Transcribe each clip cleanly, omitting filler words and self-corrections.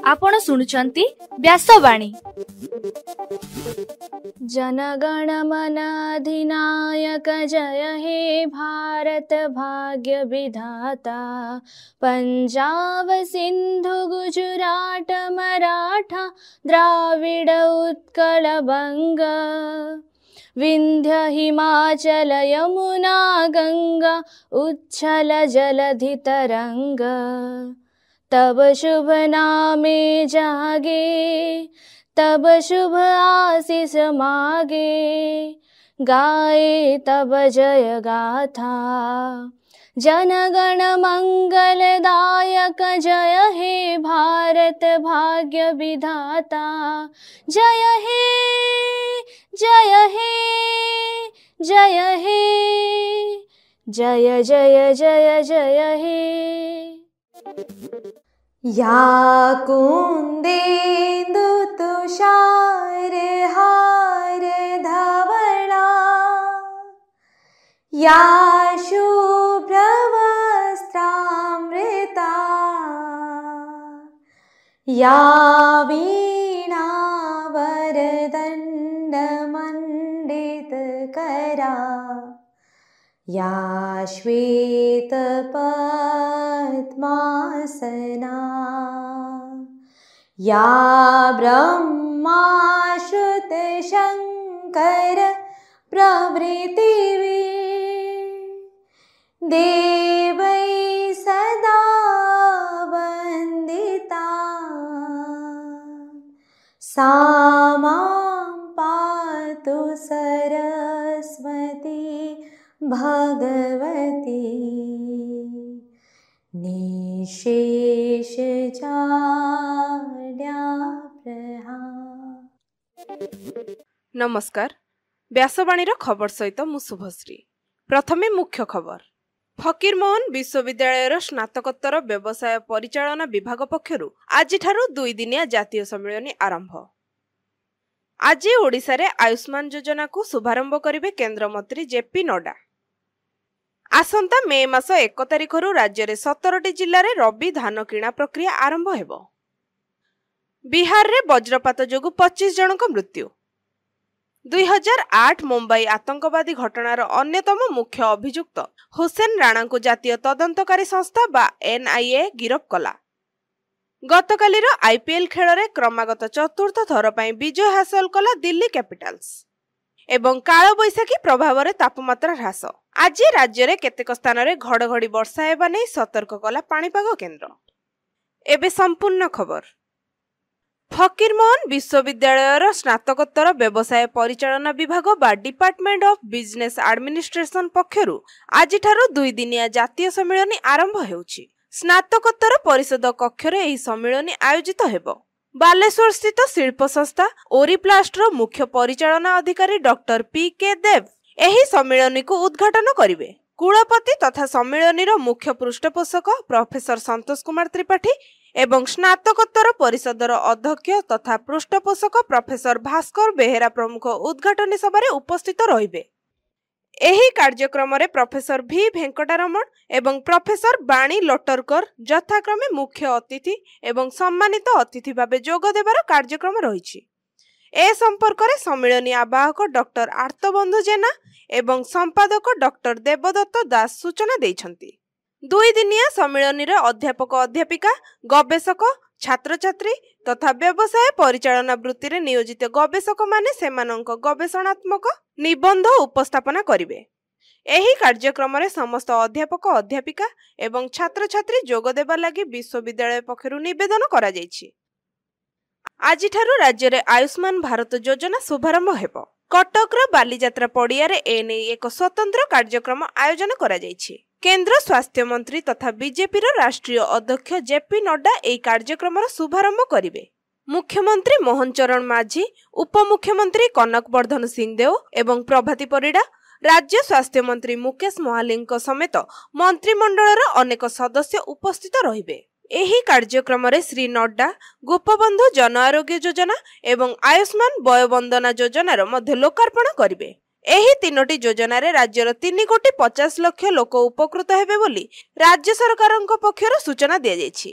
आपण सुनुचंती व्यासवाणी। जनगण मन अधिनायक जय हे भारत भाग्य विधाता। पंजाब सिंधु गुजरात मराठा द्राविड उत्कल बंग। विंध्य हिमाचल यमुना गंगा उच्छल जलधि तरंग। तब शुभ नामे जागे तब शुभ आशीष मागे। गाए तब जय गाथा जनगण मंगलदायक जय हे भारत भाग्य विधाता। जय हे जय हे जय हे जय जय जय जय हे। या कुंदेन्दु तुषार हार धवला। या शुभ्र वस्त्रामृता। या वीणा वरदंड मंडित करा। या श्वेत पद्मासना। या ब्रह्मा श्रुत शंकर प्रभृति देवै सदा वंदिता। सा मां पातु सरस्वती भगवती। निशेष नमस्कार, व्यासवाणी खबर सहित मु शुभश्री। प्रथमे मुख्य खबर। फकीरमोहन विश्वविद्यालय स्नातकोत्तर व्यवसाय परिचालना विभाग पक्षरु आज 2 दिनिया जातीय सम्मेलन आरंभ। आज ओडिशा रे आयुष्मान योजना को शुभारंभ करिवे केंद्र मंत्री जेपी नड्डा। आसंता मे मास 1 तारिखरु राज्य रे 17टी जिल्ला रे रबी धान किणा प्रक्रिया आरंभ हेबो। बिहार रे वज्रपात जोगु 25 जनक मृत्यु। 2008 मुंबई आतंकवादी घटनार अन्यतम मुख्य अभियुक्त हुसैन राणा को जातीय तदंतकारी संस्था बा एनआईए गिरफ कला। गतकालीर आईपीएल खेल रे क्रमागत चतुर्थ थर पई विजय हासिल कला दिल्ली कैपिटल्स। एवं काल बैशाखी प्रभाव रे तापमात्रा ह्रास। आज राज्य रे केतेक स्थान रे घड़घड़ी वर्षा हेबा नै सतर्क कला पाणीपाग केन्द्र। एबे संपूर्ण खबर। फकीरमोहन विश्वविद्यालय स्नातकोत्तर व्यवसाय परिचालना विभाग बा डिपार्टमेंट ऑफ बिजनेस एडमिनिस्ट्रेशन पक्षरु आज 2 दिनिया जातीय सम्मेलन आरंभ हेउछि। स्नातकोत्तर परिषद कक्षरे एही सम्मेलन आयोजित हेबो। बालेश्वर स्थित शिल्प संस्था ओरिप्लास्टर मुख्य परिचालना अधिकारी डॉक्टर पी.के. देव एही सम्मेलन को उद्घाटन करिवे। कुलपति तथा सम्मेलन मुख्य पृष्ठपोषक प्रोफेसर संतोष कुमार त्रिपाठी एवं स्नातकोत्तर परिषदर अध्यक्ष तथा पृष्ठपोषक प्रोफेसर भास्कर बेहेरा प्रमुख उद्घाटनी सभारे उपस्थित रहिबे। एही कार्यक्रम रे प्रोफेसर भी वेंकटरमण एवं प्रोफेसर बाणी लोटरकर यथाक्रमे मुख्य अतिथि एवं सम्मानित अतिथि भावे जोग देबार कार्यक्रम रहिछि। ए संपर्क रे सम्मेलनी आवाहक डॉक्टर आर्तबंधु जेना एवं संपादक डॉक्टर देवदत्त दास सूचना दैछन्ति। 2 दिनिया सम्मेलन रे अध्यापक अध्यापिका गवेषक छात्र छात्री तथा व्यवसाय परिचालना वृत्ति रे नियोजित गवेषक माने सेमानक गवेषणात्मक निबंध उपस्थापना करिवे। एही कार्यक्रम रे समस्त अध्यापक अध्यापिका एवं छात्र छात्री जोग देबा लागि विश्वविद्यालय पक्षरु निवेदन करा जायछि। आज राज्य रे आयुष्मान भारत योजना शुभारंभ हेबो। कटक बालीजात्रा पड़िया रे एने एक स्वतंत्र कार्यक्रम आयोजन करा जायछि। केंद्र स्वास्थ्य मंत्री तथा बीजेपी राष्ट्रीय अध्यक्ष जेपी नड्डा एही कार्यक्रम शुभारंभ करिवे। मुख्यमंत्री मोहन चरण माझी, उपमुख्यमंत्री कनक वर्धन सिंहदेव एवं प्रभाती परिडा, राज्य स्वास्थ्य मंत्री मुकेश महालिंग समेत मंत्रिमंडल अनेक सदस्य उपस्थित रहिबे। एही कार्यक्रम रे श्री नड्डा गोपबंधु जन आरोग्य योजना एवं आयुष्मान वयोवंदना योजनार मध्य लोकार्पण करिवे। ଏହି ତିନୋଟି ଯୋଜନାରେ ରାଜ୍ୟର 3,50,00,000 ଲୋକ ଉପକୃତ ହେବେ ବୋଲି ରାଜ୍ୟ ସରକାରଙ୍କ ପକ୍ଷରୁ ସୂଚନା ଦିଆଯାଇଛି।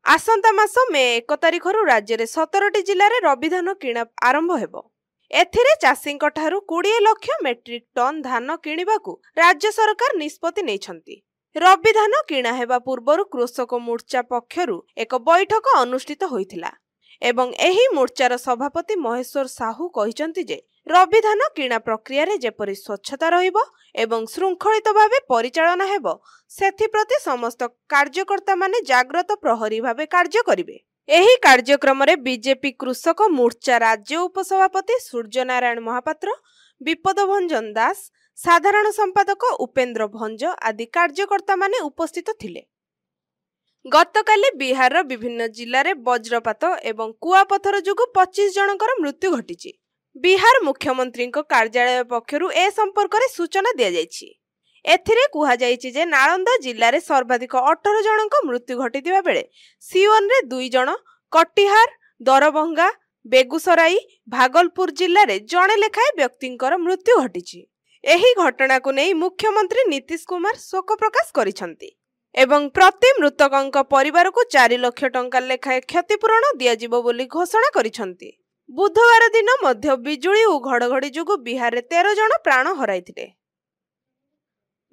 ଆସନ୍ତା ମାସ ମେ 1 ତାରିଖରୁ ରାଜ୍ୟରେ 17ଟି ଜିଲ୍ଲାରେ ରବି ଧାନ କିଣା ଆରମ୍ଭ ହେବ। ଏଥିରେ ଚାଷୀଙ୍କ ଠାରୁ 20 ଲକ୍ଷ ମେଟ୍ରିକ ଟନ୍ ଧାନ କିଣିବାକୁ ରାଜ୍ୟ ସରକାର ନିଷ୍ପତ୍ତି ନେଇଛନ୍ତି। ରବି ଧାନ କିଣା ହେବା ପୂର୍ବରୁ କୃଷକ ମୋର୍ଚ୍ଚା ପକ୍ଷରୁ ଏକ ବୈଠକ ଅନୁଷ୍ଠିତ ହୋଇଥିଲା ଏବଂ ଏହି ମୋର୍ଚ୍ଚାର ସଭାପତି ମହେଶ୍ୱର ସାହୁ କହିଛନ୍ତି ଯେ ରବି ଧାନ କିଣା ପ୍ରକ୍ରିୟାରେ ଯେପରି ସ୍ୱଚ୍ଛତା ରହିବ ଏବଂ ଶୃଙ୍ଖଳିତ ଭାବେ ପରିଚାଳନା ହେବ ସେଥିପ୍ରତି ସମସ୍ତ କାର୍ଯ୍ୟକର୍ତ୍ତାମାନେ ଜାଗ୍ରତ ପ୍ରହରୀ ଭାବେ କାର୍ଯ୍ୟ କରିବେ। ଏହି କାର୍ଯ୍ୟକ୍ରମରେ ବିଜେପି କୃଷକ ମୋର୍ଚ୍ଚା ରାଜ୍ୟ ଉପସଭାପତି ସୂର୍ଯ୍ୟନାରାୟଣ ମହାପାତ୍ର, ବିପଦ ଭଞ୍ଜନ ଦାସ, ସାଧାରଣ ସମ୍ପାଦକ ଉପେନ୍ଦ୍ର ଭଞ୍ଜ ଆଦି କାର୍ଯ୍ୟକର୍ତ୍ତାମାନେ ଉପସ୍ଥିତ ଥିଲେ। ଗତକାଲି ବିହାରର ବିଭିନ୍ନ ଜିଲ୍ଲାରେ ବଜ୍ରପାତ ଏବଂ କୁଆପଥର ଯୋଗୁଁ 25 ଜଣଙ୍କର ମୃତ୍ୟୁ ଘଟିଛି। ବିହାର ମୁଖ୍ୟମନ୍ତ୍ରୀଙ୍କ କାର୍ଯ୍ୟାଳୟ ପକ୍ଷରୁ ଏ ସମ୍ପର୍କରେ ସୂଚନା ଦିଆଯାଇଛି। ଏଥିରେ କୁହାଯାଇଛି ଯେ ନାଳନ୍ଦା ଜିଲ୍ଲାରେ ସର୍ବାଧିକ 18 ଜଣଙ୍କ ମୃତ୍ୟୁ ଘଟିଥିବା ବେଳେ ସିଓନରେ 2 ଜଣ, କଟିହାର, ଦରଭଙ୍ଗା, ବେଗୁସରାଇ, ଭାଗଲପୁର ଜିଲ୍ଲାରେ ଜଣେ ଲେଖାଏଁ ବ୍ୟକ୍ତିଙ୍କର ମୃତ୍ୟୁ ଘଟିଛି। ଏହି ଘଟଣାକୁ ନେଇ ମୁଖ୍ୟମନ୍ତ୍ରୀ ନୀତିଶ କୁମାର ଶୋକ ପ୍ରକାଶ କରିଛନ୍ତି ଏବଂ ପ୍ରତି ମୃତକଙ୍କ ପରିବାରକୁ 4 ଲକ୍ଷ ଟଙ୍କା ଲେଖାଏଁ କ୍ଷତିପୂରଣ ଦିଆଯିବ ବୋଲି ଘୋଷଣା କରିଛନ୍ତି। ବୁଧବାର ଦିନ ମଧ୍ୟ ବିଜୁଳି ଓ ଘଡ଼ଘଡ଼ି ଯୋଗୁଁ ବିହାରରେ 13 ଜଣ ପ୍ରାଣ ହରାଇଥିଲେ।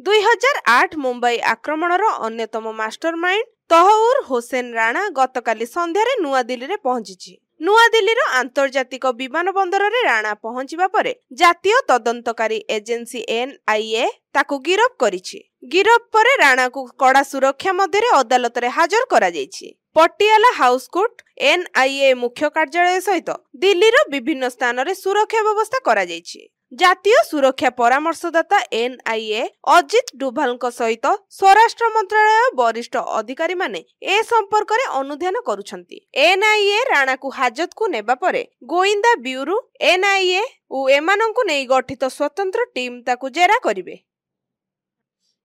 2008 ମୁମ୍ବାଇ ଆକ୍ରମଣର ଅନ୍ୟତମ ମାଷ୍ଟରମାଇଣ୍ଡ ତହଉର ହୋସେନ ରାଣା ଗତକାଲି ସନ୍ଧ୍ୟାରେ ନୂଆଦିଲ୍ଲୀରେ ପହଞ୍ଚିଛି। ନୂଆଦିଲ୍ଲୀର ଆନ୍ତର୍ଜାତିକ ବିମାନ ବନ୍ଦରରେ ରାଣା ପହଞ୍ଚିବା ପରେ ଜାତୀୟ ତଦନ୍ତକାରୀ ଏଜେନ୍ସି NIA ତାକୁ ଗିରଫ କରିଛି। ଗିରଫ ପରେ ରାଣାକୁ କଡ଼ା ସୁରକ୍ଷା ମଧ୍ୟରେ ଅଦାଲତରେ ହାଜର କରାଯାଇଛି। ପଟିଆଲା ହାଉସ କୋର୍ଟ, NIA ମୁଖ୍ୟ କାର୍ଯ୍ୟାଳୟ ସହିତ ଦିଲ୍ଲୀର ବିଭିନ୍ନ ସ୍ଥାନରେ ସୁରକ୍ଷା ବ୍ୟବସ୍ଥା କରାଯାଇଛି। ଜାତୀୟ ସୁରକ୍ଷା ପରାମର୍ଶଦାତା NIA ଅଜିତ ଡୋଭାଲଙ୍କ ସହିତ ସ୍ୱରାଷ୍ଟ୍ର ମନ୍ତ୍ରାଳୟ ବରିଷ୍ଠ ଅଧିକାରୀମାନେ ଏ ସମ୍ପର୍କରେ ଅନୁଧ୍ୟାନ କରୁଛନ୍ତି। NIA ରାଣାକୁ ହାଜତକୁ ନେବା ପରେ ଗୋଇନ୍ଦା ବ୍ୟୁରୋ, NIA ଓ ଏମାନଙ୍କୁ ନେଇ ଗଠିତ ସ୍ୱତନ୍ତ୍ର ଟିମ୍ ତାକୁ ଜେରା କରିବେ।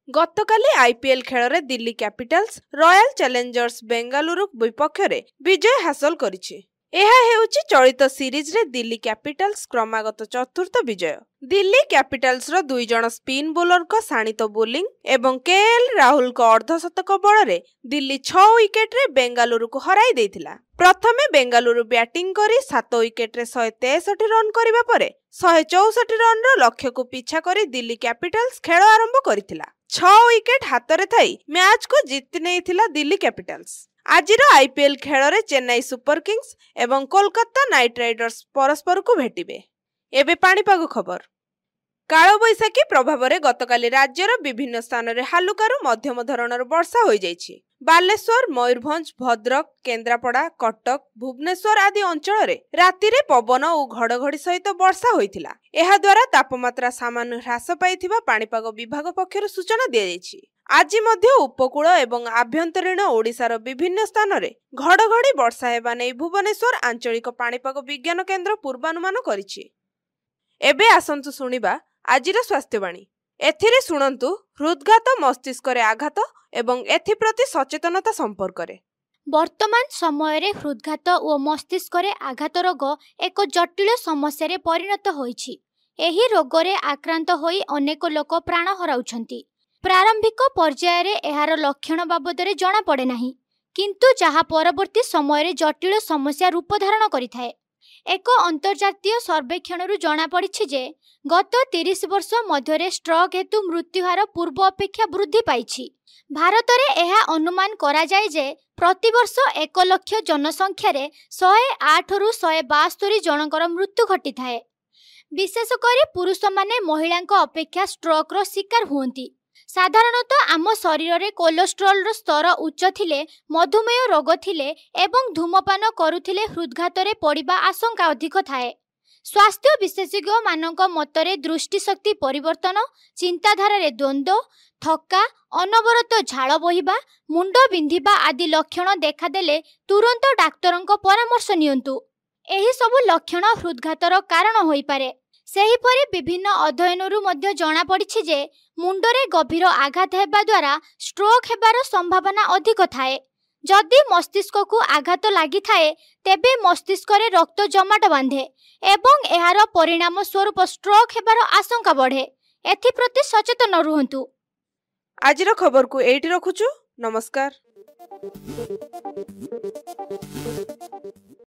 ଗତକାଲି IPL ଖେଳରେ Delhi Capitals royal challengers Bengaluru ବିପକ୍ଷରେ ବିଜୟ ହାସଲ କରିଛି। ଏହା ହେଉଛି ଚଳିତ ସିରିଜରେ ଦିଲ୍ଲୀ କ୍ୟାପିଟାଲ୍ସ କ୍ରମାଗତ ଚତୁର୍ଥ ବିଜୟ। ଦିଲ୍ଲୀ କ୍ୟାପିଟାଲ୍ସର 2 ଜଣ ସ୍ପିନ୍ ବୋଲରଙ୍କ ଶାଣିତ ବୋଲିଂ ଏବଂ KL ରାହୁଲଙ୍କ ଅର୍ଦ୍ଧଶତକ ବଳରେ ଦିଲ୍ଲୀ 6 ୱିକେଟରେ ବେଙ୍ଗାଲୁରୁକୁ ହରାଇ ଦେଇଥିଲା। ପ୍ରଥମେ ବେଙ୍ଗାଲୁରୁ ବ୍ୟାଟିଂ କରି 7 ୱିକେଟରେ 163 ରନ୍ କରିବା ପରେ 164 ରନ୍ର ଲକ୍ଷ୍ୟକୁ ପିଛା କରି ଦିଲ୍ଲୀ କ୍ୟାପିଟାଲ୍ସ ଖେଳ ଆରମ୍ଭ କରିଥିଲା। 6 ୱିକେଟ ହାତରେ ଥାଇ ମ୍ୟାଚକୁ ଜିତି ନେଇଥିଲା ଦିଲ୍ଲୀ କ୍ୟାପିଟାଲ୍ସ। ଆଜିର IPL ଖେଳରେ ଚେନ୍ନାଇ ସୁପର କିଙ୍ଗସ୍ ଏବଂ କୋଲକାତା ନାଇଟ୍ ରାଇଡର୍ସ ପରସ୍ପରକୁ ଭେଟିବେ। ଏବେ ପାଣିପାଗ ଖବର। କାଳବୈଶାଖୀ ପ୍ରଭାବରେ ଗତକାଲି ରାଜ୍ୟର ବିଭିନ୍ନ ସ୍ଥାନରେ ହାଲୁକାରୁ ମଧ୍ୟମ ଧରଣର ବର୍ଷା ହୋଇଯାଇଛି। ବାଲେଶ୍ୱର, ମୟୂରଭଞ୍ଜ, ଭଦ୍ରକ, କେନ୍ଦ୍ରାପଡ଼ା, କଟକ, ଭୁବନେଶ୍ୱର ଆଦି ଅଞ୍ଚଳରେ ରାତିରେ ପବନ ଓ ଘଡ଼ଘଡ଼ି ସହିତ ବର୍ଷା ହୋଇଥିଲା। ଏହାଦ୍ୱାରା ତାପମାତ୍ରା ସାମାନ୍ୟ ହ୍ରାସ ପାଇଥିବା ପାଣିପାଗ ବିଭାଗ ପକ୍ଷରୁ ସୂଚନା ଦିଆଯାଇଛି। ଆଜି ମଧ୍ୟ ଉପକୂଳ ଏବଂ ଆଭ୍ୟନ୍ତରୀଣ ଓଡ଼ିଶାର ବିଭିନ୍ନ ସ୍ଥାନରେ ଘଡ଼ଘଡ଼ି ବର୍ଷା ହେବା ନେଇ ଭୁବନେଶ୍ୱର ଆଞ୍ଚଳିକ ପାଣିପାଗ ବିଜ୍ଞାନ କେନ୍ଦ୍ର ପୂର୍ବାନୁମାନ କରିଛି। ଏବେ ଆସନ୍ତୁ ଶୁଣିବା ଆଜିର ସ୍ୱାସ୍ଥ୍ୟବାଣୀ। ଏଥିରେ ଶୁଣନ୍ତୁ ହୃଦଘାତ, ମସ୍ତିଷ୍କରେ ଆଘାତ ଏବଂ ଏଥିପ୍ରତି ସଚେତନତା ସମ୍ପର୍କରେ। ବର୍ତ୍ତମାନ ସମୟରେ ହୃଦଘାତ ଓ ମସ୍ତିଷ୍କରେ ଆଘାତ ରୋଗ ଏକ ଜଟିଳ ସମସ୍ୟାରେ ପରିଣତ ହୋଇଛି। ଏହି ରୋଗରେ ଆକ୍ରାନ୍ତ ହୋଇ ଅନେକ ଲୋକ ପ୍ରାଣ ହରାଉଛନ୍ତି। ପ୍ରାରମ୍ଭିକ ପର୍ଯ୍ୟାୟରେ ଏହାର ଲକ୍ଷଣ ବାବଦରେ ଜଣାପଡ଼େ ନାହିଁ, କିନ୍ତୁ ଯାହା ପରବର୍ତ୍ତୀ ସମୟରେ ଜଟିଳ ସମସ୍ୟା ରୂପ ଧାରଣ କରିଥାଏ। ଏକ ଅନ୍ତର୍ଜାତୀୟ ସର୍ବେକ୍ଷଣରୁ ଜଣାପଡ଼ିଛି ଯେ ଗତ 30 ବର୍ଷ ମଧ୍ୟରେ ଷ୍ଟ୍ରୋକ୍ ହେତୁ ମୃତ୍ୟୁହାର ପୂର୍ବ ଅପେକ୍ଷା ବୃଦ୍ଧି ପାଇଛି। ଭାରତରେ ଏହା ଅନୁମାନ କରାଯାଏ ଯେ ପ୍ରତିବର୍ଷ 1 ଲକ୍ଷ ଜନସଂଖ୍ୟାରେ 108ରୁ 172 ଜଣଙ୍କର ମୃତ୍ୟୁ ଘଟିଥାଏ। ବିଶେଷ କରି ପୁରୁଷମାନେ ମହିଳାଙ୍କ ଅପେକ୍ଷା ଷ୍ଟ୍ରୋକ୍ର ଶିକାର ହୁଅନ୍ତି। ସାଧାରଣତଃ ଆମ ଶରୀରରେ କୋଲେଷ୍ଟ୍ରଲର ସ୍ତର ଉଚ୍ଚ ଥିଲେ, ମଧୁମେହ ରୋଗ ଥିଲେ ଏବଂ ଧୂମପାନ କରୁଥିଲେ ହୃଦଘାତରେ ପଡ଼ିବା ଆଶଙ୍କା ଅଧିକ ଥାଏ। ସ୍ୱାସ୍ଥ୍ୟ ବିଶେଷଜ୍ଞମାନଙ୍କ ମତରେ ଦୃଷ୍ଟିଶକ୍ତି ପରିବର୍ତ୍ତନ, ଚିନ୍ତାଧାରାରେ ଦ୍ୱନ୍ଦ୍ୱ, ଥକ୍କା, ଅନବରତ ଝାଳ ବୋହିବା, ମୁଣ୍ଡ ବିନ୍ଧିବା ଆଦି ଲକ୍ଷଣ ଦେଖାଦେଲେ ତୁରନ୍ତ ଡାକ୍ତରଙ୍କ ପରାମର୍ଶ ନିଅନ୍ତୁ। ଏହିସବୁ ଲକ୍ଷଣ ହୃଦଘାତର କାରଣ ହୋଇପାରେ। ସେହିପରି ବିଭିନ୍ନ ଅଧ୍ୟୟନରୁ ମଧ୍ୟ ଜଣାପଡ଼ିଛି ଯେ ମୁଣ୍ଡରେ ଗଭୀର ଆଘାତ ହେବା ଦ୍ୱାରା ଷ୍ଟ୍ରୋକ୍ ହେବାର ସମ୍ଭାବନା ଅଧିକ ଥାଏ। ଯଦି ମସ୍ତିଷ୍କକୁ ଆଘାତ ଲାଗିଥାଏ ତେବେ ମସ୍ତିଷ୍କରେ ରକ୍ତ ଜମାଟ ବାନ୍ଧେ ଏବଂ ଏହାର ପରିଣାମ ସ୍ୱରୂପ ଷ୍ଟ୍ରୋକ୍ ହେବାର ଆଶଙ୍କା ବଢ଼େ। ଏଥିପ୍ରତି ସଚେତନ ରୁହନ୍ତୁ। ଆଜିର ଖବରକୁ ଏଇଠି ରଖୁଛୁ। ନମସ୍କାର।